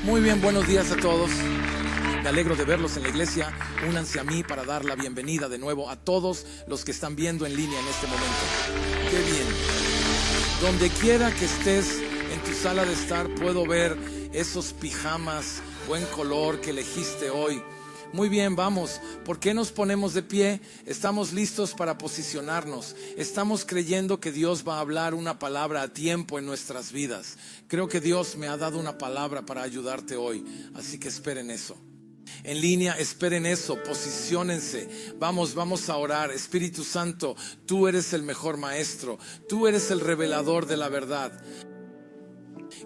Muy bien, buenos días a todos. Me alegro de verlos en la iglesia. Únanse a mí para dar la bienvenida de nuevo a todos los que están viendo en línea en este momento. Qué bien. Donde quiera que estés en tu sala de estar, puedo ver esos pijamas, buen color que elegiste hoy. Muy bien, vamos. ¿Por qué nos ponemos de pie? Estamos listos para posicionarnos. Estamos creyendo que Dios va a hablar una palabra a tiempo en nuestras vidas. Creo que Dios me ha dado una palabra para ayudarte hoy. Así que esperen eso. En línea, esperen eso, posiciónense. Vamos a orar. Espíritu Santo, tú eres el mejor maestro. Tú eres el revelador de la verdad.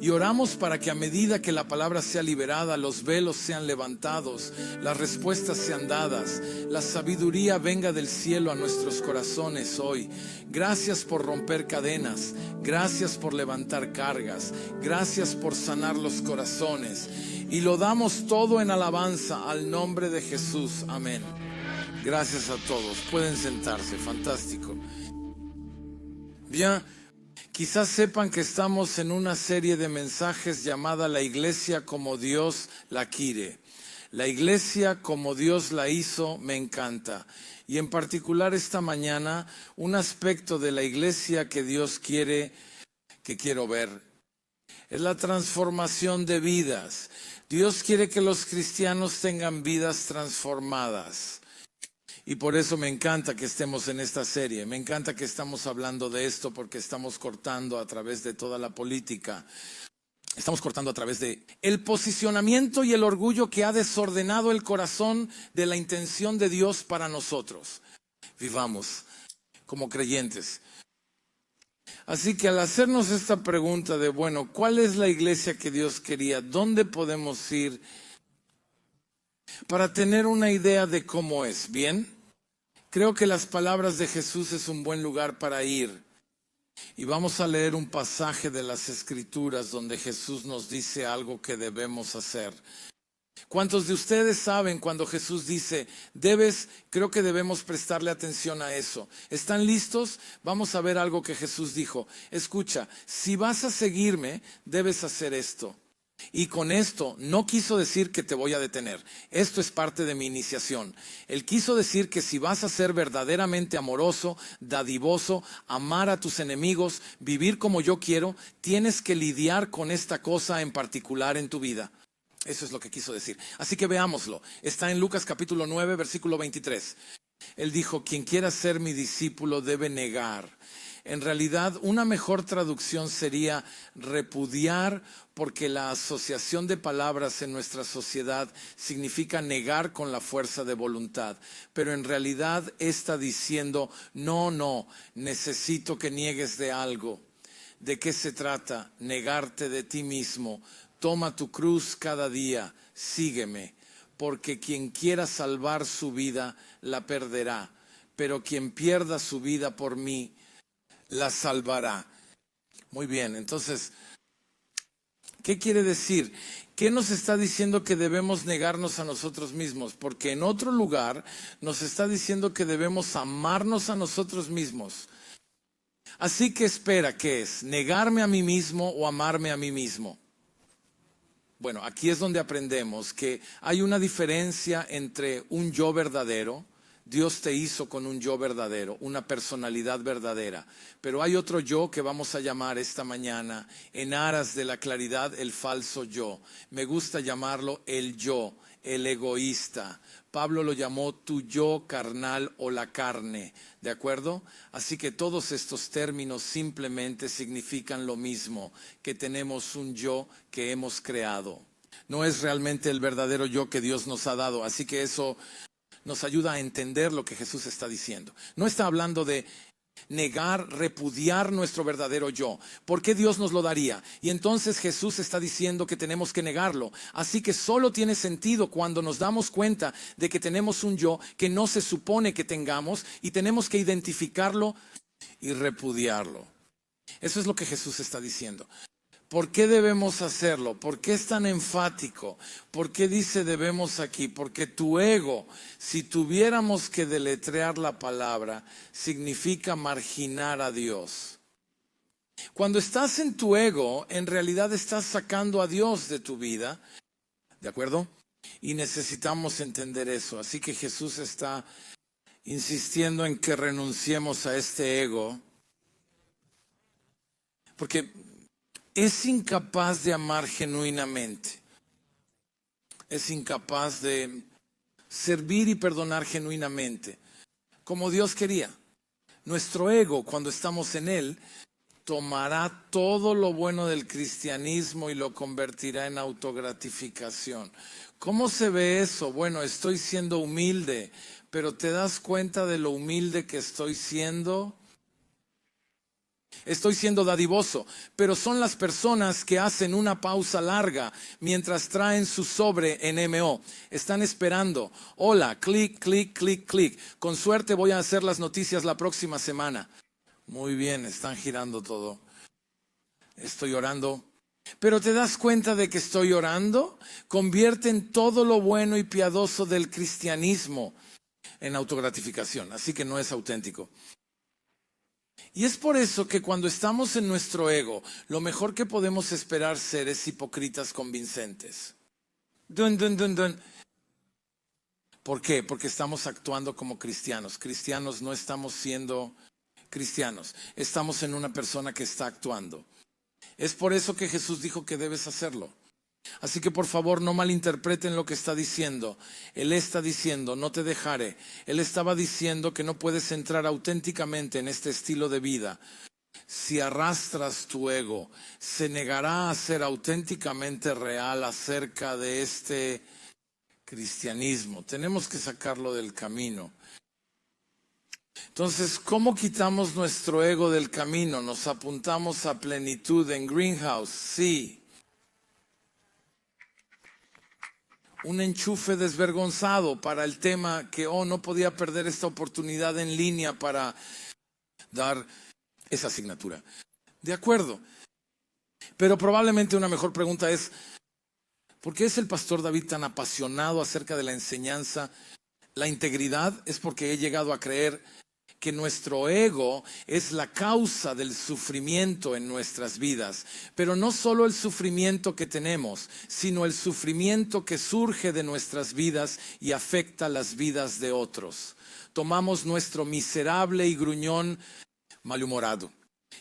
Y oramos para que a medida que la palabra sea liberada, los velos sean levantados, las respuestas sean dadas, la sabiduría venga del cielo a nuestros corazones hoy. Gracias por romper cadenas, gracias por levantar cargas, gracias por sanar los corazones. Y lo damos todo en alabanza al nombre de Jesús. Amén. Gracias a todos. Pueden sentarse. Fantástico. Bien. Quizás sepan que estamos en una serie de mensajes llamada La Iglesia como Dios la quiere. La Iglesia como Dios la hizo me encanta. Y en particular esta mañana, un aspecto de la Iglesia que Dios quiere, que quiero ver, es la transformación de vidas. Dios quiere que los cristianos tengan vidas transformadas. Y por eso me encanta que estemos en esta serie, me encanta que estamos hablando de esto porque estamos cortando a través de toda la política, estamos cortando a través de el posicionamiento y el orgullo que ha desordenado el corazón de la intención de Dios para nosotros. Vivamos como creyentes. Así que al hacernos esta pregunta de, bueno, ¿cuál es la iglesia que Dios quería? ¿Dónde podemos ir para tener una idea de cómo es? ¿Bien? Creo que las palabras de Jesús es un buen lugar para ir. Y vamos a leer un pasaje de las Escrituras donde Jesús nos dice algo que debemos hacer. ¿Cuántos de ustedes saben cuando Jesús dice, creo que debemos prestarle atención a eso? ¿Están listos? Vamos a ver algo que Jesús dijo. Escucha, si vas a seguirme, debes hacer esto. Y con esto no quiso decir que te voy a detener. Esto es parte de mi iniciación. Él quiso decir que si vas a ser verdaderamente amoroso, dadivoso, amar a tus enemigos, vivir como yo quiero, tienes que lidiar con esta cosa en particular en tu vida. Eso es lo que quiso decir. Así que veámoslo. Está en Lucas capítulo 9, versículo 23. Él dijo, quien quiera ser mi discípulo debe negar. En realidad, una mejor traducción sería repudiar, porque la asociación de palabras en nuestra sociedad significa negar con la fuerza de voluntad. Pero en realidad está diciendo, no, necesito que niegues de algo. ¿De qué se trata? Negarte de ti mismo. Toma tu cruz cada día, sígueme. Porque quien quiera salvar su vida, la perderá. Pero quien pierda su vida por mí, la salvará. Muy bien, entonces, ¿qué quiere decir? ¿Qué nos está diciendo que debemos negarnos a nosotros mismos? Porque en otro lugar nos está diciendo que debemos amarnos a nosotros mismos. Así que espera, ¿qué es? ¿Negarme a mí mismo o amarme a mí mismo? Bueno, aquí es donde aprendemos que hay una diferencia entre un yo verdadero. Dios te hizo con un yo verdadero, una personalidad verdadera. Pero hay otro yo que vamos a llamar esta mañana, en aras de la claridad, el falso yo. Me gusta llamarlo el yo, el egoísta. Pablo lo llamó tu yo carnal o la carne, ¿de acuerdo? Así que todos estos términos simplemente significan lo mismo, que tenemos un yo que hemos creado. No es realmente el verdadero yo que Dios nos ha dado, así que eso nos ayuda a entender lo que Jesús está diciendo. No está hablando de negar, repudiar nuestro verdadero yo. ¿Por qué Dios nos lo daría? Y entonces Jesús está diciendo que tenemos que negarlo. Así que solo tiene sentido cuando nos damos cuenta de que tenemos un yo que no se supone que tengamos y tenemos que identificarlo y repudiarlo. Eso es lo que Jesús está diciendo. ¿Por qué debemos hacerlo? ¿Por qué es tan enfático? ¿Por qué dice debemos aquí? Porque tu ego, si tuviéramos que deletrear la palabra, significa marginar a Dios. Cuando estás en tu ego, en realidad estás sacando a Dios de tu vida ¿De acuerdo? Y necesitamos entender eso. Así que Jesús está insistiendo en que renunciemos a este ego, porque es incapaz de amar genuinamente. Es incapaz de servir y perdonar genuinamente, como Dios quería. Nuestro ego, cuando estamos en Él, tomará todo lo bueno del cristianismo y lo convertirá en autogratificación. ¿Cómo se ve eso? Bueno, estoy siendo humilde, pero ¿te das cuenta de lo humilde que estoy siendo? Estoy siendo dadivoso, pero son las personas que hacen una pausa larga mientras traen su sobre en MO. Están esperando. Hola, clic, clic, clic, clic. Con suerte voy a hacer las noticias la próxima semana. Muy bien, están girando todo. Estoy orando. Pero ¿te das cuenta de que estoy orando? Convierten todo lo bueno y piadoso del cristianismo en autogratificación. Así que no es auténtico. Y es por eso que cuando estamos en nuestro ego, lo mejor que podemos esperar ser es hipócritas convincentes. Dun, dun, dun, dun. ¿Por qué? Porque estamos actuando como cristianos. Cristianos no estamos siendo cristianos. Estamos en una persona que está actuando. Es por eso que Jesús dijo que debes hacerlo. Así que por favor no malinterpreten lo que está diciendo. Él está diciendo, no te dejaré. Él estaba diciendo que no puedes entrar auténticamente en este estilo de vida. Si arrastras tu ego, se negará a ser auténticamente real acerca de este cristianismo. Tenemos que sacarlo del camino. Entonces, ¿cómo quitamos nuestro ego del camino? ¿Nos apuntamos a plenitud en Greenhouse? Sí. Un enchufe desvergonzado para el tema que, no podía perder esta oportunidad en línea para dar esa asignatura. De acuerdo. Pero probablemente una mejor pregunta es, ¿por qué es el pastor David tan apasionado acerca de la enseñanza? La integridad es porque he llegado a creer que nuestro ego es la causa del sufrimiento en nuestras vidas, pero no solo el sufrimiento que tenemos, sino el sufrimiento que surge de nuestras vidas y afecta las vidas de otros. Tomamos nuestro miserable y gruñón malhumorado,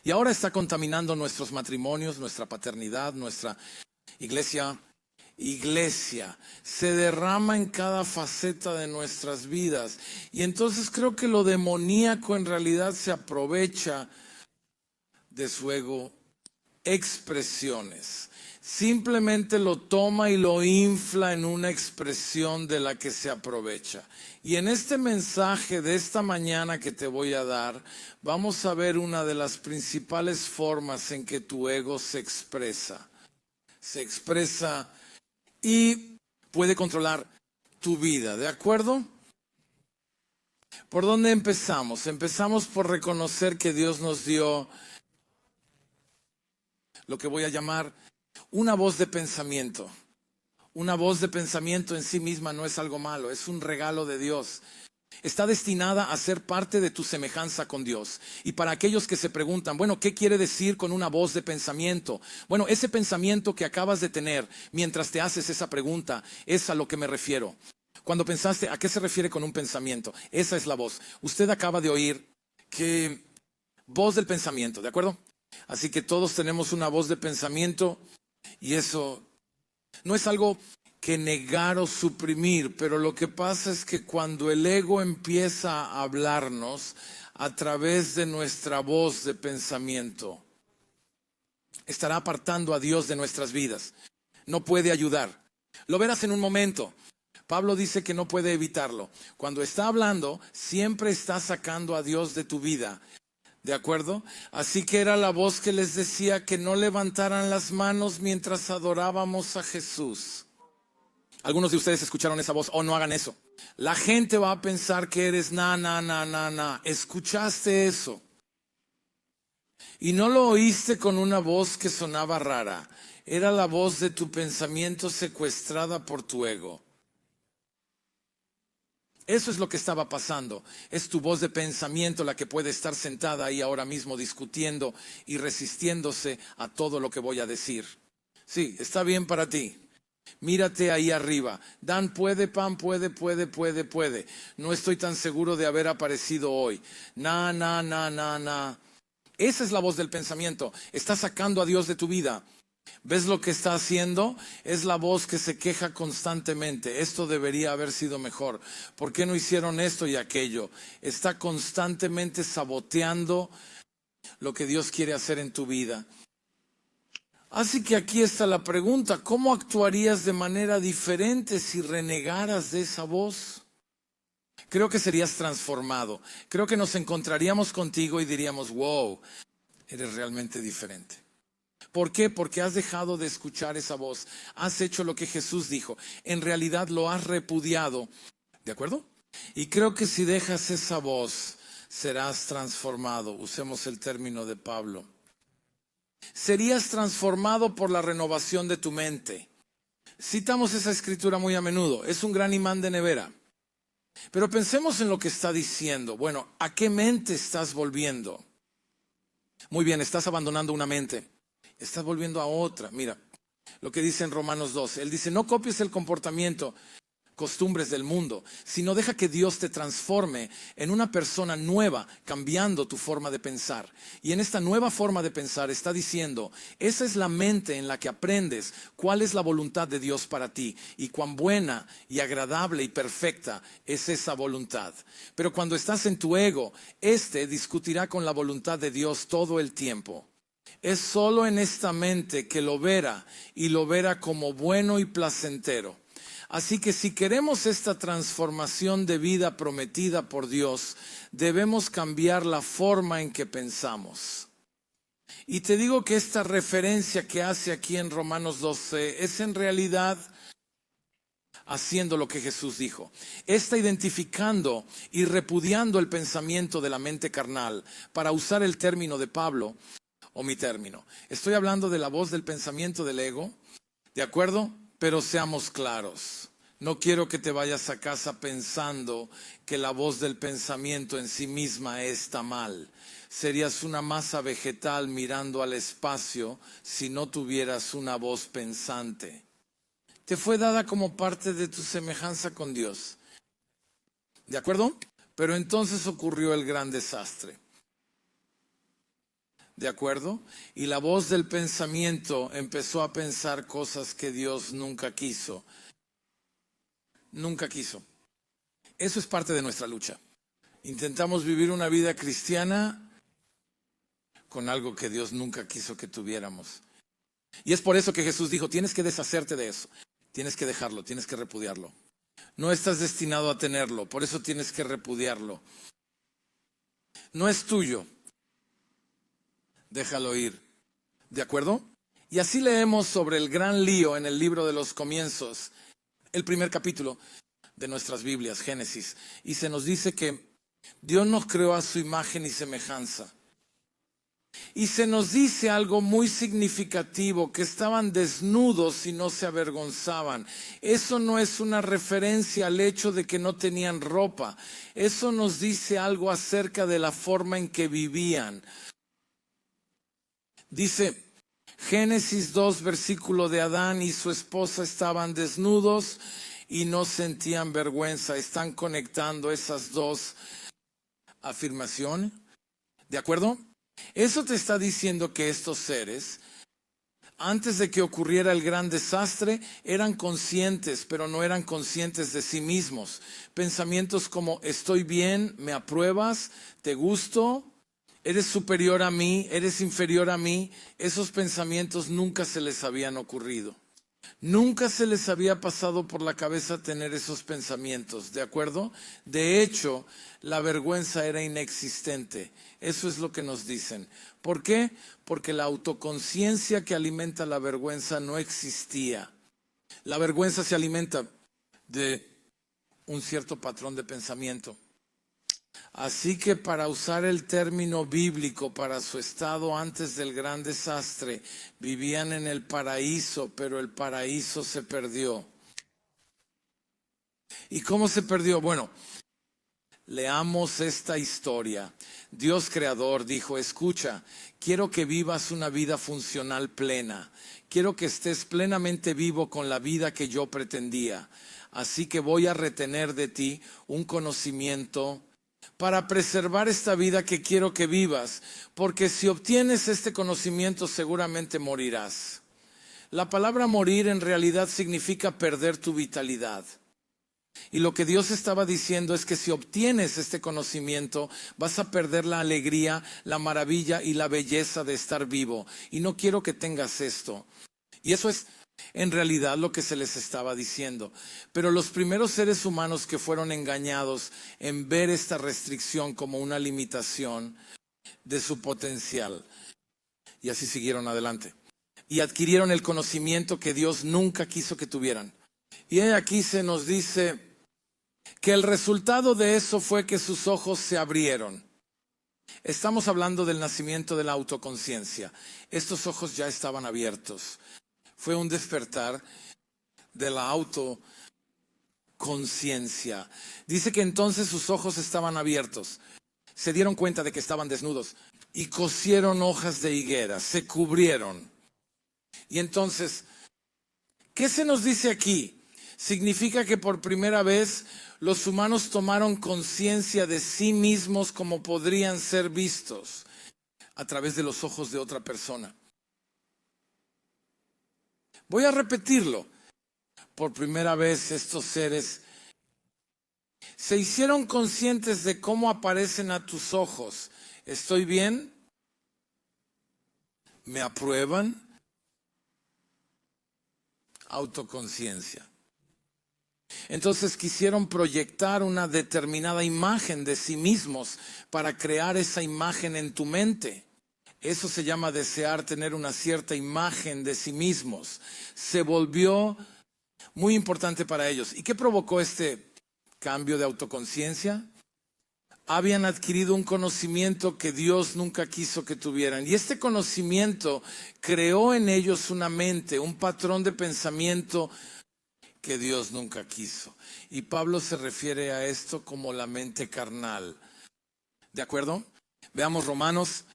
y ahora está contaminando nuestros matrimonios, nuestra paternidad, nuestra iglesia. Se derrama en cada faceta de nuestras vidas. Y entonces creo que lo demoníaco en realidad se aprovecha de su ego. Expresiones. Simplemente lo toma y lo infla en una expresión de la que se aprovecha. Y en este mensaje de esta mañana que te voy a dar, vamos a ver una de las principales formas en que tu ego se expresa. Se expresa y puede controlar tu vida, ¿de acuerdo? ¿Por dónde empezamos? Empezamos por reconocer que Dios nos dio lo que voy a llamar una voz de pensamiento. Una voz de pensamiento en sí misma no es algo malo, es un regalo de Dios. Está destinada a ser parte de tu semejanza con Dios. Y para aquellos que se preguntan, bueno, ¿qué quiere decir con una voz de pensamiento? Bueno, ese pensamiento que acabas de tener mientras te haces esa pregunta es a lo que me refiero. Cuando pensaste, ¿a qué se refiere con un pensamiento? Esa es la voz. Usted acaba de oír que voz del pensamiento, ¿de acuerdo? Así que todos tenemos una voz de pensamiento y eso no es algo que negar o suprimir, pero lo que pasa es que cuando el ego empieza a hablarnos a través de nuestra voz de pensamiento, estará apartando a Dios de nuestras vidas. No puede ayudar. Lo verás en un momento. Pablo dice que no puede evitarlo. Cuando está hablando, siempre está sacando a Dios de tu vida. ¿De acuerdo? Así que era la voz que les decía que no levantaran las manos mientras adorábamos a Jesús. Algunos de ustedes escucharon esa voz, no hagan eso. La gente va a pensar que eres na. Escuchaste eso. Y no lo oíste con una voz que sonaba rara. Era la voz de tu pensamiento secuestrada por tu ego. Eso es lo que estaba pasando. Es tu voz de pensamiento la que puede estar sentada ahí ahora mismo discutiendo y resistiéndose a todo lo que voy a decir. Sí, está bien para ti. Mírate ahí arriba. Dan puede, Pan puede. No estoy tan seguro de haber aparecido hoy. Na. Esa es la voz del pensamiento. Está sacando a Dios de tu vida. ¿Ves lo que está haciendo? Es la voz que se queja constantemente. Esto debería haber sido mejor. ¿Por qué no hicieron esto y aquello? Está constantemente saboteando lo que Dios quiere hacer en tu vida. Así que aquí está la pregunta: ¿cómo actuarías de manera diferente si renegaras de esa voz? Creo que serías transformado. Creo que nos encontraríamos contigo y diríamos: wow, eres realmente diferente. ¿Por qué? Porque has dejado de escuchar esa voz. Has hecho lo que Jesús dijo. En realidad lo has repudiado. ¿De acuerdo? Y creo que si dejas esa voz, serás transformado. Usemos el término de Pablo. Serías transformado por la renovación de tu mente. Citamos esa escritura muy a menudo. Es un gran imán de nevera. Pero pensemos en lo que está diciendo. Bueno, ¿a qué mente estás volviendo? Muy bien, estás abandonando una mente. Estás volviendo a otra. Mira lo que dice en Romanos 12. Él dice: no copies el comportamiento, costumbres del mundo, sino deja que Dios te transforme en una persona nueva, cambiando tu forma de pensar. Y en esta nueva forma de pensar está diciendo: esa es la mente en la que aprendes cuál es la voluntad de Dios para ti y cuán buena y agradable y perfecta es esa voluntad. Pero cuando estás en tu ego, discutirá con la voluntad de Dios todo el tiempo. Es solo en esta mente que lo verá, y lo verá como bueno y placentero. Así que si queremos esta transformación de vida prometida por Dios, debemos cambiar la forma en que pensamos. Y te digo que esta referencia que hace aquí en Romanos 12 es en realidad haciendo lo que Jesús dijo. Está identificando y repudiando el pensamiento de la mente carnal, para usar el término de Pablo, o mi término. Estoy hablando de la voz del pensamiento del ego, ¿de acuerdo? Pero seamos claros. No quiero que te vayas a casa pensando que la voz del pensamiento en sí misma está mal. Serías una masa vegetal mirando al espacio si no tuvieras una voz pensante. Te fue dada como parte de tu semejanza con Dios. ¿De acuerdo? Pero entonces ocurrió el gran desastre. ¿De acuerdo? Y la voz del pensamiento empezó a pensar cosas que Dios nunca quiso. Nunca quiso. Eso es parte de nuestra lucha. Intentamos vivir una vida cristiana con algo que Dios nunca quiso que tuviéramos. Y es por eso que Jesús dijo: tienes que deshacerte de eso. Tienes que dejarlo, tienes que repudiarlo. No estás destinado a tenerlo, por eso tienes que repudiarlo. No es tuyo. Déjalo ir. ¿De acuerdo? Y así leemos sobre el gran lío en el libro de los comienzos, el primer capítulo de nuestras Biblias, Génesis. Y se nos dice que Dios nos creó a su imagen y semejanza. Y se nos dice algo muy significativo: que estaban desnudos y no se avergonzaban. Eso no es una referencia al hecho de que no tenían ropa. Eso nos dice algo acerca de la forma en que vivían. Dice Génesis 2, versículo de Adán y su esposa estaban desnudos y no sentían vergüenza. Están conectando esas dos afirmaciones. ¿De acuerdo? Eso te está diciendo que estos seres, antes de que ocurriera el gran desastre, eran conscientes, pero no eran conscientes de sí mismos. Pensamientos como: estoy bien, me apruebas, te gusto, eres superior a mí, eres inferior a mí. Esos pensamientos nunca se les habían ocurrido. Nunca se les había pasado por la cabeza tener esos pensamientos, ¿de acuerdo? De hecho, la vergüenza era inexistente. Eso es lo que nos dicen. ¿Por qué? Porque la autoconciencia que alimenta la vergüenza no existía. La vergüenza se alimenta de un cierto patrón de pensamiento. Así que, para usar el término bíblico para su estado antes del gran desastre, vivían en el paraíso, pero el paraíso se perdió. ¿Y cómo se perdió? Bueno, Leamos esta historia. Dios creador dijo, escucha, quiero que vivas una vida funcional plena. Quiero que estés plenamente vivo con la vida que yo pretendía. Así que voy a retener de ti un conocimiento para preservar esta vida que quiero que vivas. Porque si obtienes este conocimiento seguramente morirás. La palabra morir en realidad significa perder tu vitalidad. Y lo que Dios estaba diciendo es que si obtienes este conocimiento, vas a perder la alegría, la maravilla y la belleza de estar vivo. Y no quiero que tengas esto. Y eso es en realidad lo que se les estaba diciendo. Pero los primeros seres humanos que fueron engañados en ver esta restricción como una limitación de su potencial. Y así siguieron adelante. Y adquirieron el conocimiento que Dios nunca quiso que tuvieran. Y aquí se nos dice que el resultado de eso fue que sus ojos se abrieron. Estamos hablando del nacimiento de la autoconciencia. Estos ojos ya estaban abiertos. Fue un despertar de la autoconciencia. Dice que entonces sus ojos estaban abiertos. Se dieron cuenta de que estaban desnudos y cosieron hojas de higuera, se cubrieron. Y entonces, ¿qué se nos dice aquí? Significa que por primera vez los humanos tomaron conciencia de sí mismos como podrían ser vistos a través de los ojos de otra persona. Voy a repetirlo. Por primera vez estos seres se hicieron conscientes de cómo aparecen a tus ojos. ¿Estoy bien? ¿Me aprueban? Autoconciencia. Entonces quisieron proyectar una determinada imagen de sí mismos para crear esa imagen en tu mente. Eso se llama desear tener una cierta imagen de sí mismos. Se volvió muy importante para ellos. ¿Y qué provocó este cambio de autoconciencia? Habían adquirido un conocimiento que Dios nunca quiso que tuvieran. Y este conocimiento creó en ellos una mente, un patrón de pensamiento que Dios nunca quiso. Y Pablo se refiere a esto como la mente carnal. ¿De acuerdo? Veamos Romanos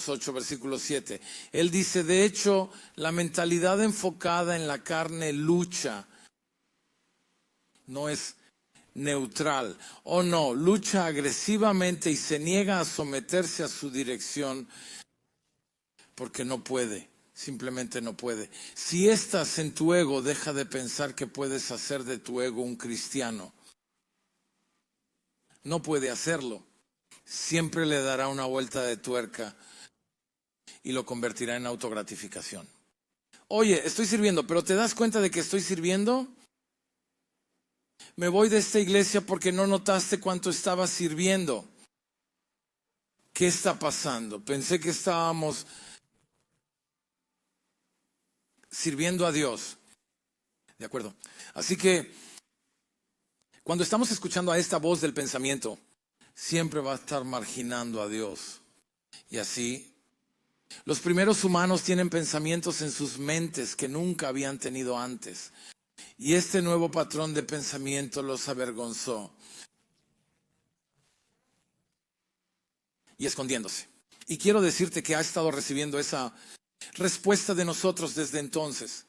8, versículo 7. Él dice, de hecho, la mentalidad enfocada en la carne lucha. No es neutral. O no, lucha agresivamente y se niega a someterse a su dirección porque no puede. Simplemente no puede. Si estás en tu ego, deja de pensar que puedes hacer de tu ego un cristiano. No puede hacerlo. Siempre le dará una vuelta de tuerca y lo convertirá en autogratificación. Oye, estoy sirviendo, pero ¿te das cuenta de que estoy sirviendo? Me voy de esta iglesia porque no notaste cuánto estaba sirviendo. ¿Qué está pasando? Pensé que estábamos sirviendo a Dios. ¿De acuerdo? Así que cuando estamos escuchando a esta voz del pensamiento, siempre va a estar marginando a Dios. Y así, los primeros humanos tienen pensamientos en sus mentes que nunca habían tenido antes. Y este nuevo patrón de pensamiento los avergonzó. Y escondiéndose. Y quiero decirte que ha estado recibiendo esa respuesta de nosotros desde entonces.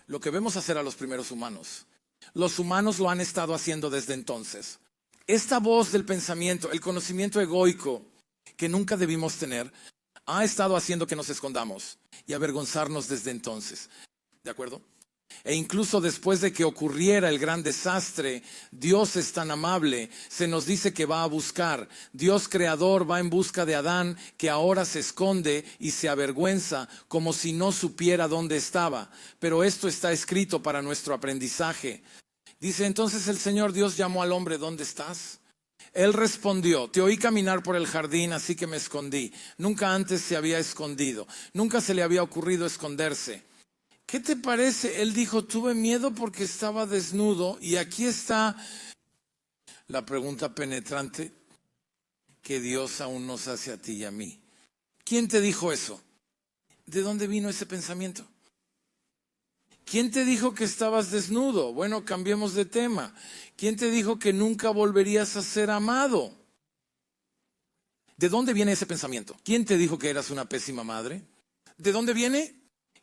Lo que vemos hacer a los primeros humanos. Los humanos lo han estado haciendo desde entonces. Esta voz del pensamiento, el conocimiento egoico que nunca debimos tener, ha estado haciendo que nos escondamos y avergonzarnos desde entonces. ¿De acuerdo? E incluso después de que ocurriera el gran desastre, Dios es tan amable, se nos dice que va a buscar. Dios creador va en busca de Adán, que ahora se esconde y se avergüenza como si no supiera dónde estaba. Pero esto está escrito para nuestro aprendizaje. Dice, entonces el Señor Dios llamó al hombre, ¿dónde estás? Él respondió, te oí caminar por el jardín, así que me escondí. Nunca antes se había escondido, nunca se le había ocurrido esconderse. ¿Qué te parece? Él dijo, tuve miedo porque estaba desnudo. Y aquí está la pregunta penetrante que Dios aún nos hace a ti y a mí. ¿Quién te dijo eso? ¿De dónde vino ese pensamiento? ¿Quién te dijo que estabas desnudo? Bueno, cambiemos de tema. ¿Quién te dijo que nunca volverías a ser amado? ¿De dónde viene ese pensamiento? ¿Quién te dijo que eras una pésima madre? ¿De dónde viene?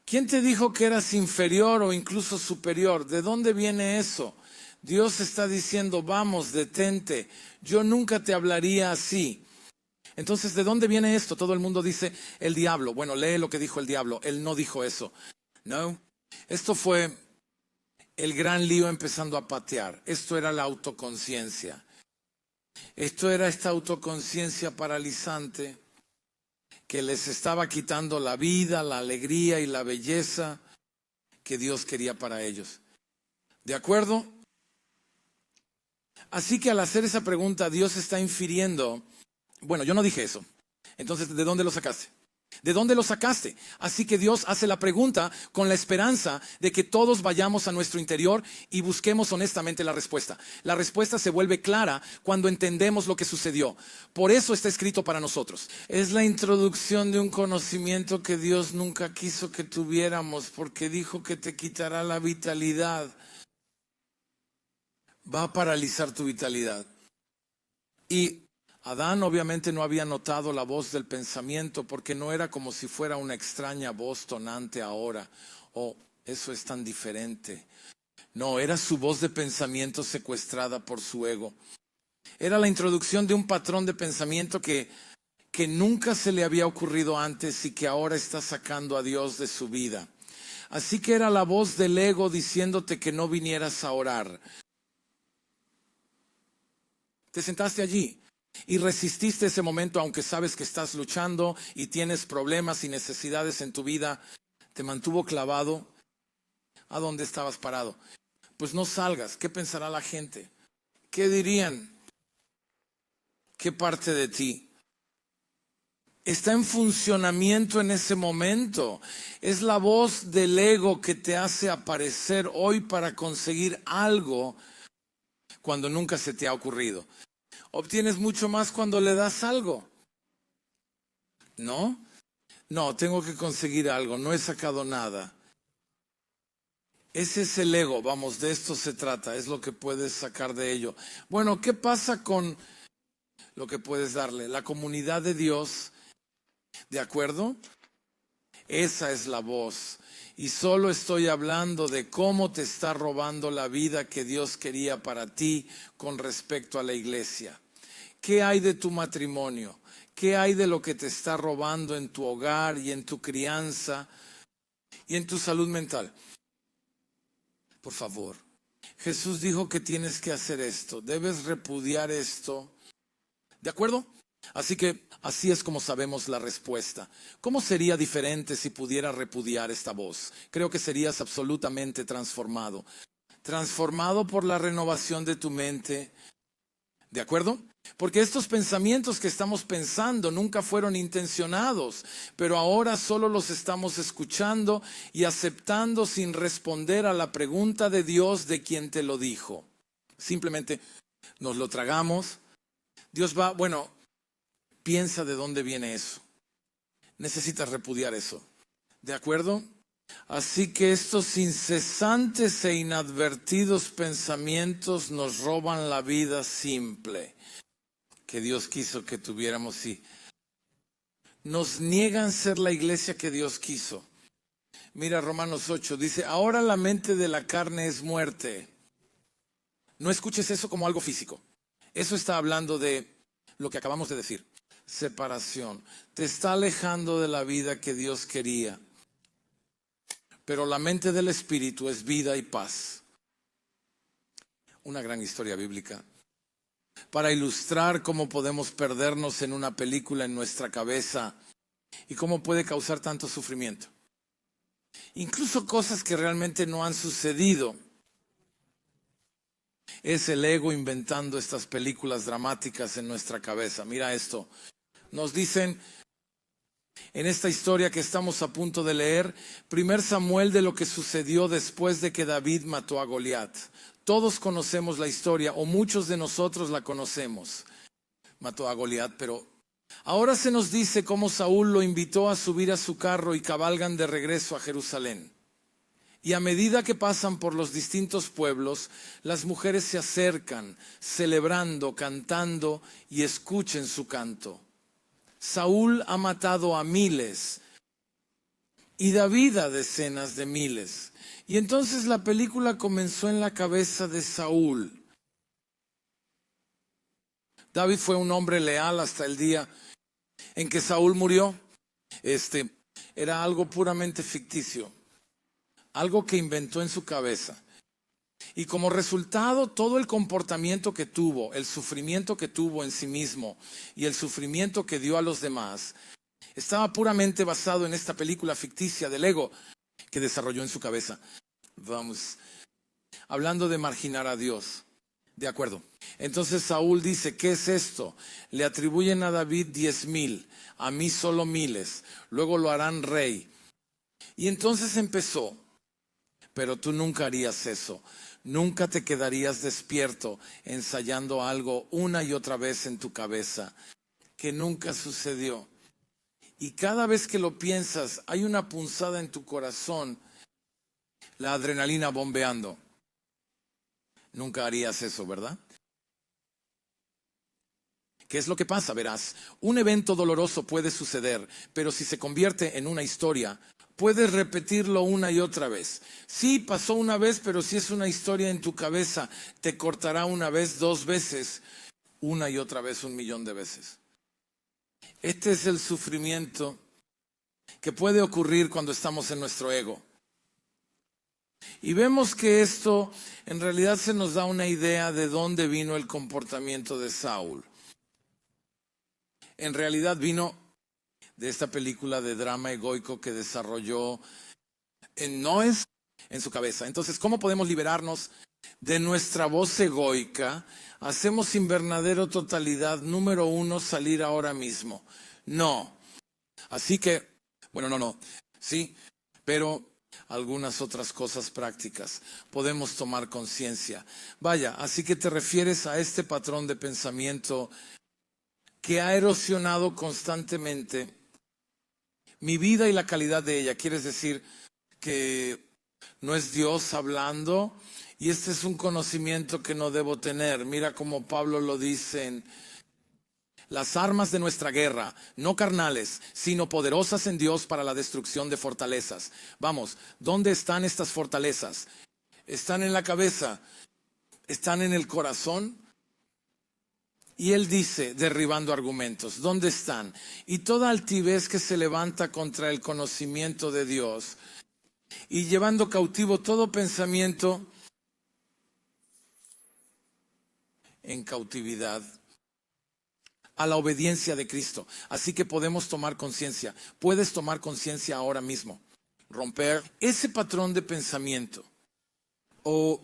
¿Quién te dijo que eras inferior o incluso superior? ¿De dónde viene eso? Dios está diciendo, vamos, detente. Yo nunca te hablaría así. Entonces, ¿de dónde viene esto? Todo el mundo dice, el diablo. Bueno, lee lo que dijo el diablo. Él no dijo eso. No. Esto fue el gran lío empezando a patear. Esto era la autoconciencia. Esto era esta autoconciencia paralizante que les estaba quitando la vida, la alegría y la belleza que Dios quería para ellos. ¿De acuerdo? Así que al hacer esa pregunta, Dios está infiriendo, bueno, yo no dije eso. Entonces, ¿de dónde lo sacaste? ¿De dónde lo sacaste? Así que Dios hace la pregunta con la esperanza de que todos vayamos a nuestro interior y busquemos honestamente la respuesta. La respuesta se vuelve clara cuando entendemos lo que sucedió. Por eso está escrito para nosotros. Es la introducción de un conocimiento que Dios nunca quiso que tuviéramos, porque dijo que te quitará la vitalidad. Va a paralizar tu vitalidad. Y Adán obviamente no había notado la voz del pensamiento porque no era como si fuera una extraña voz tonante ahora. Oh, eso es tan diferente. No, era su voz de pensamiento secuestrada por su ego. Era la introducción de un patrón de pensamiento que nunca se le había ocurrido antes y que ahora está sacando a Dios de su vida. Así que era la voz del ego diciéndote que no vinieras a orar. Te sentaste allí y resististe ese momento, aunque sabes que estás luchando y tienes problemas y necesidades en tu vida. Te mantuvo clavado a donde estabas parado. Pues no salgas. ¿Qué pensará la gente? ¿Qué dirían? ¿Qué parte de ti está en funcionamiento en ese momento? Es la voz del ego que te hace aparecer hoy para conseguir algo cuando nunca se te ha ocurrido. Obtienes mucho más cuando le das algo. ¿No? No, tengo que conseguir algo, no he sacado nada. Ese es el ego, vamos, de esto se trata, es lo que puedes sacar de ello. Bueno, ¿qué pasa con lo que puedes darle? La comunidad de Dios, ¿de acuerdo? Esa es la voz. Y solo estoy hablando de cómo te está robando la vida que Dios quería para ti con respecto a la iglesia. ¿Qué hay de tu matrimonio? ¿Qué hay de lo que te está robando en tu hogar y en tu crianza y en tu salud mental? Por favor, Jesús dijo que tienes que hacer esto, debes repudiar esto. ¿De acuerdo? Así que así es como sabemos la respuesta. ¿Cómo sería diferente si pudiera repudiar esta voz? Creo que serías absolutamente transformado. Transformado por la renovación de tu mente. ¿De acuerdo? Porque estos pensamientos que estamos pensando nunca fueron intencionados, pero ahora solo los estamos escuchando y aceptando sin responder a la pregunta de Dios de quien te lo dijo. Simplemente nos lo tragamos. Dios va, bueno, piensa de dónde viene eso. Necesitas repudiar eso. ¿De acuerdo? Así que estos incesantes e inadvertidos pensamientos nos roban la vida simple que Dios quiso que tuviéramos y nos niegan ser la iglesia que Dios quiso. Mira Romanos 8, dice, ahora la mente de la carne es muerte. No escuches eso como algo físico. Eso está hablando de lo que acabamos de decir. Separación. Te está alejando de la vida que Dios quería. Pero la mente del Espíritu es vida y paz. Una gran historia bíblica. Para ilustrar cómo podemos perdernos en una película en nuestra cabeza y cómo puede causar tanto sufrimiento. Incluso cosas que realmente no han sucedido. Es el ego inventando estas películas dramáticas en nuestra cabeza. Mira esto. Nos dicen en esta historia que estamos a punto de leer, 1 Samuel, de lo que sucedió después de que David mató a Goliat. Todos conocemos la historia, o muchos de nosotros la conocemos. Mató a Goliat, pero ahora se nos dice cómo Saúl lo invitó a subir a su carro y cabalgan de regreso a Jerusalén. Y a medida que pasan por los distintos pueblos, las mujeres se acercan, celebrando, cantando, y escuchen su canto. Saúl ha matado a miles y David a decenas de miles. Y entonces la película comenzó en la cabeza de Saúl. David fue un hombre leal hasta el día en que Saúl murió. Era algo puramente ficticio, algo que inventó en su cabeza. Y como resultado, todo el comportamiento que tuvo, el sufrimiento que tuvo en sí mismo y el sufrimiento que dio a los demás, estaba puramente basado en esta película ficticia del ego que desarrolló en su cabeza. Vamos, hablando de marginar a Dios. De acuerdo. Entonces Saúl dice, ¿qué es esto? Le atribuyen a David 10,000, a mí solo miles, luego lo harán rey. Y entonces empezó, pero tú nunca harías eso. Nunca te quedarías despierto ensayando algo una y otra vez en tu cabeza, que nunca sucedió. Y cada vez que lo piensas, hay una punzada en tu corazón, la adrenalina bombeando. Nunca harías eso, ¿verdad? ¿Qué es lo que pasa? Verás, un evento doloroso puede suceder, pero si se convierte en una historia, puedes repetirlo una y otra vez. Sí, pasó una vez, pero si es una historia en tu cabeza, te cortará una vez, 2 veces, una y otra vez, 1,000,000 de veces. Este es el sufrimiento que puede ocurrir cuando estamos en nuestro ego. Y vemos que esto en realidad se nos da una idea de dónde vino el comportamiento de Saúl. En realidad vino de esta película de drama egoico que desarrolló en su cabeza. Entonces, ¿cómo podemos liberarnos de nuestra voz egoica? Hacemos invernadero totalidad número 1, salir ahora mismo. No. Así que, bueno, no. Sí, pero algunas otras cosas prácticas. Podemos tomar conciencia. Vaya, así que te refieres a este patrón de pensamiento que ha erosionado constantemente mi vida y la calidad de ella. ¿Quieres decir que no es Dios hablando? Y este es un conocimiento que no debo tener. Mira como Pablo lo dice en las armas de nuestra guerra, no carnales, sino poderosas en Dios para la destrucción de fortalezas. Vamos, ¿dónde están estas fortalezas? ¿Están en la cabeza? ¿Están en el corazón? Y él dice, derribando argumentos, ¿dónde están? Y toda altivez que se levanta contra el conocimiento de Dios y llevando cautivo todo pensamiento en cautividad a la obediencia de Cristo. Así que podemos tomar conciencia. Puedes tomar conciencia ahora mismo. Romper ese patrón de pensamiento. O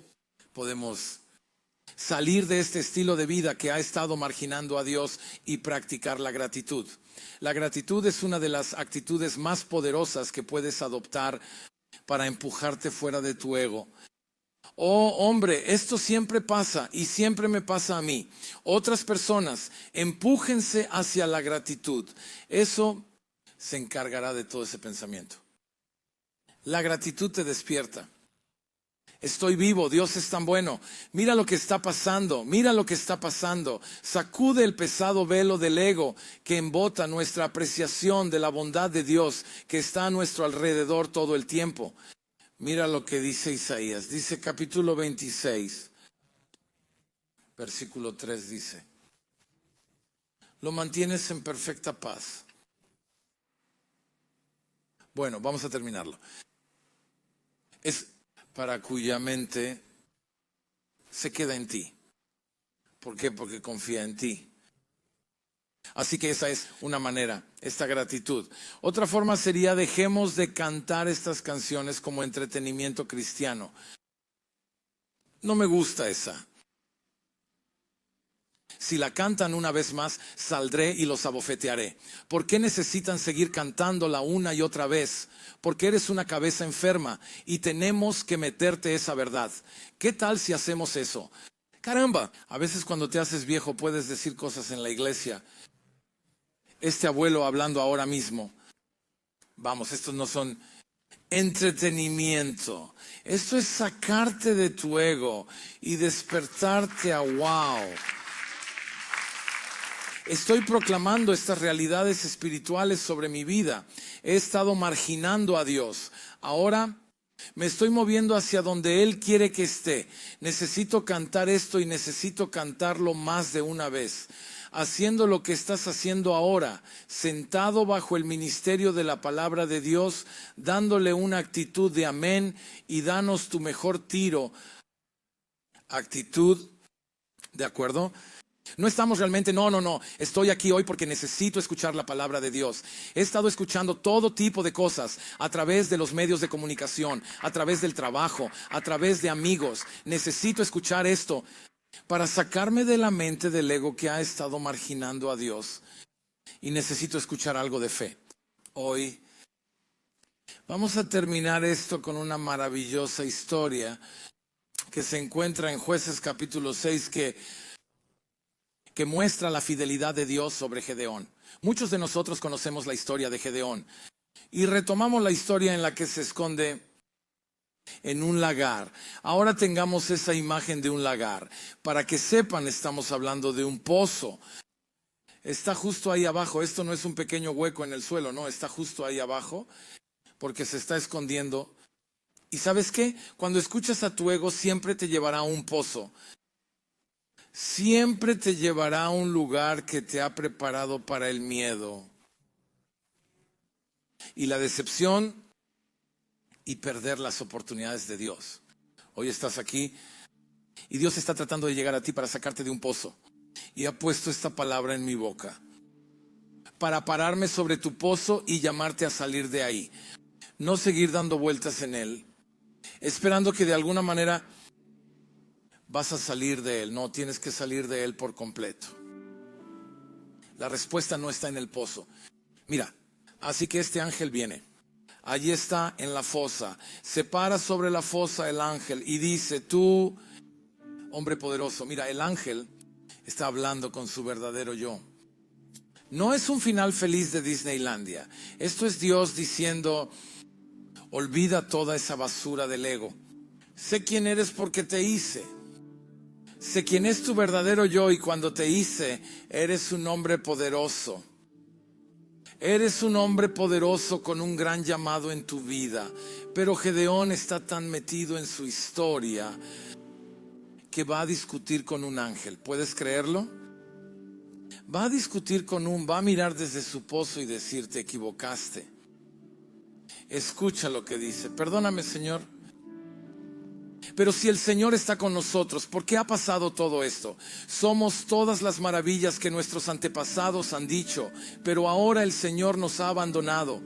podemos salir de este estilo de vida que ha estado marginando a Dios y practicar la gratitud. La gratitud es una de las actitudes más poderosas que puedes adoptar para empujarte fuera de tu ego. Oh, hombre, esto siempre pasa y siempre me pasa a mí. Otras personas, empújense hacia la gratitud. Eso se encargará de todo ese pensamiento. La gratitud te despierta. Estoy vivo, Dios es tan bueno. Mira lo que está pasando, mira lo que está pasando. Sacude el pesado velo del ego que embota nuestra apreciación de la bondad de Dios que está a nuestro alrededor todo el tiempo. Mira lo que dice Isaías. Dice capítulo 26, versículo 3 dice: lo mantienes en perfecta paz. Bueno, vamos a terminarlo. Es para cuya mente se queda en ti. ¿Por qué? Porque confía en ti. Así que esa es una manera, esta gratitud. Otra forma sería: dejemos de cantar estas canciones como entretenimiento cristiano. No me gusta esa. Si la cantan una vez más, saldré y los abofetearé. ¿Por qué necesitan seguir cantándola una y otra vez? Porque eres una cabeza enferma y tenemos que meterte esa verdad. ¿Qué tal si hacemos eso? Caramba, a veces cuando te haces viejo puedes decir cosas en la iglesia. Este abuelo hablando ahora mismo. Vamos, estos no son entretenimiento. Esto es sacarte de tu ego y despertarte a wow. Estoy proclamando estas realidades espirituales sobre mi vida. He estado marginando a Dios. Ahora me estoy moviendo hacia donde Él quiere que esté. Necesito cantar esto y necesito cantarlo más de una vez. Haciendo lo que estás haciendo ahora, sentado bajo el ministerio de la palabra de Dios, dándole una actitud de amén y danos tu mejor tiro. Actitud, ¿de acuerdo? No estamos realmente, no, estoy aquí hoy porque necesito escuchar la palabra de Dios. He estado escuchando todo tipo de cosas a través de los medios de comunicación, a través del trabajo, a través de amigos. Necesito escuchar esto para sacarme de la mente del ego que ha estado marginando a Dios. Y necesito escuchar algo de fe. Hoy vamos a terminar esto con una maravillosa historia que se encuentra en Jueces capítulo 6 que muestra la fidelidad de Dios sobre Gedeón. Muchos de nosotros conocemos la historia de Gedeón y retomamos la historia en la que se esconde en un lagar. Ahora tengamos esa imagen de un lagar. Para que sepan, estamos hablando de un pozo. Está justo ahí abajo. Esto no es un pequeño hueco en el suelo, no, está justo ahí abajo porque se está escondiendo. ¿Y sabes qué? Cuando escuchas a tu ego siempre te llevará a un pozo. Siempre te llevará a un lugar que te ha preparado para el miedo y la decepción y perder las oportunidades de Dios. Hoy estás aquí y Dios está tratando de llegar a ti para sacarte de un pozo. Y ha puesto esta palabra en mi boca para pararme sobre tu pozo y llamarte a salir de ahí. No seguir dando vueltas en él, esperando que de alguna manera vas a salir de él. No, tienes que salir de él por completo. La respuesta no está en el pozo. Mira, así que este ángel viene. Allí está en la fosa. Se para sobre la fosa el ángel y dice: tú, hombre poderoso. Mira, el ángel está hablando con su verdadero yo. No es un final feliz de Disneylandia. Esto es Dios diciendo: olvida toda esa basura del ego. Sé quién eres porque te hice. Sé quién es tu verdadero yo, y cuando te hice, eres un hombre poderoso. Eres un hombre poderoso con un gran llamado en tu vida. Pero Gedeón está tan metido en su historia que va a discutir con un ángel. ¿Puedes creerlo? Va a discutir va a mirar desde su pozo y decir: te equivocaste. Escucha lo que dice: perdóname, Señor. Pero si el Señor está con nosotros, ¿por qué ha pasado todo esto? Somos todas las maravillas que nuestros antepasados han dicho, pero ahora el Señor nos ha abandonado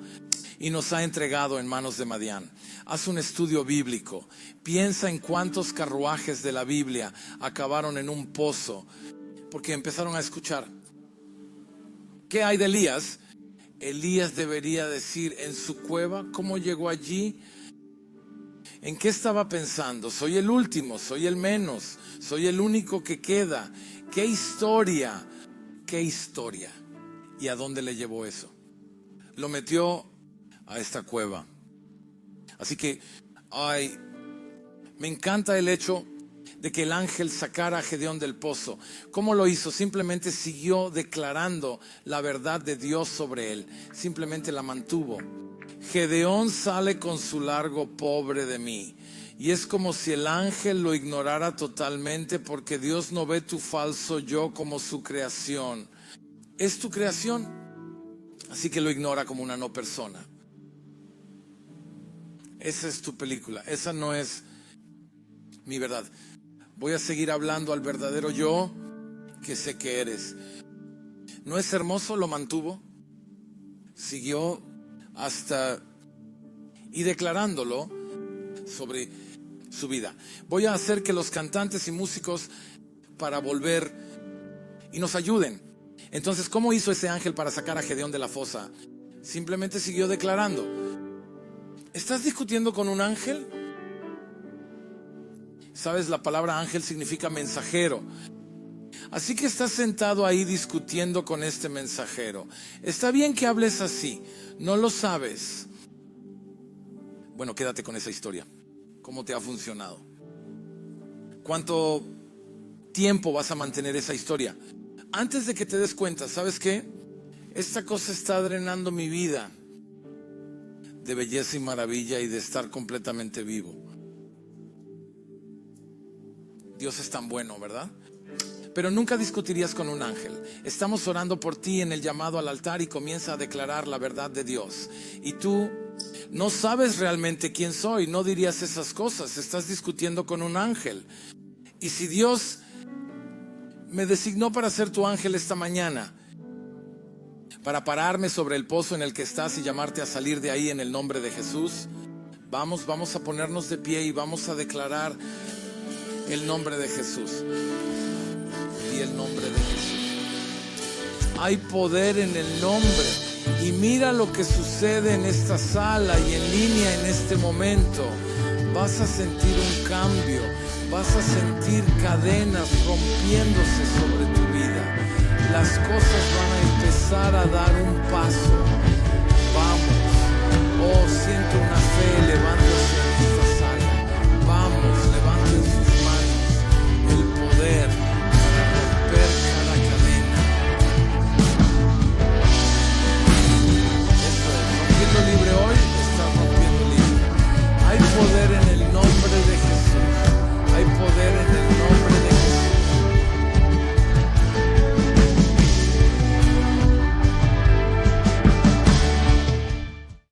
y nos ha entregado en manos de Madián. Haz un estudio bíblico. Piensa en cuántos carruajes de la Biblia acabaron en un pozo porque empezaron a escuchar. ¿Qué hay de Elías? Elías debería decir: en su cueva, ¿cómo llegó allí? ¿En qué estaba pensando? Soy el último, soy el menos, soy el único que queda. ¡Qué historia! ¡Qué historia! ¿Y a dónde le llevó eso? Lo metió a esta cueva. Así que, me encanta el hecho de que el ángel sacara a Gedeón del pozo. ¿Cómo lo hizo? Simplemente siguió declarando la verdad de Dios sobre él. Simplemente la mantuvo. Gedeón sale con su largo: pobre de mí. Y es como si el ángel lo ignorara totalmente, porque Dios no ve tu falso yo como su creación. Es tu creación, así que lo ignora como una no persona. Esa es tu película, esa no es mi verdad. Voy a seguir hablando al verdadero yo que sé que eres. ¿No es hermoso? Lo mantuvo, siguió y declarándolo sobre su vida. Voy a hacer que los cantantes y músicos para volver y nos ayuden. Entonces, ¿cómo hizo ese ángel para sacar a Gedeón de la fosa? Simplemente siguió declarando. ¿Estás discutiendo con un ángel? ¿Sabes? La palabra ángel significa mensajero. Así que estás sentado ahí discutiendo con este mensajero. Está bien que hables así. No lo sabes. Bueno, quédate con esa historia. ¿Cómo te ha funcionado? ¿Cuánto tiempo vas a mantener esa historia? Antes de que te des cuenta, ¿sabes qué? Esta cosa está drenando mi vida de belleza y maravilla y de estar completamente vivo. Dios es tan bueno, ¿verdad? Pero nunca discutirías con un ángel. Estamos orando por ti en el llamado al altar y comienza a declarar la verdad de Dios. Y tú no sabes realmente quién soy, no dirías esas cosas. Estás discutiendo con un ángel. Y si Dios me designó para ser tu ángel esta mañana, para pararme sobre el pozo en el que estás y llamarte a salir de ahí en el nombre de Jesús, vamos a ponernos de pie y vamos a declarar el nombre de Jesús. Y el nombre de Jesús. Hay poder en el nombre. Y mira lo que sucede en esta sala y en línea en este momento. Vas a sentir un cambio. Vas a sentir cadenas rompiéndose sobre tu vida. Las cosas van a empezar a dar un paso. Vamos. Oh, siento una fe elevándose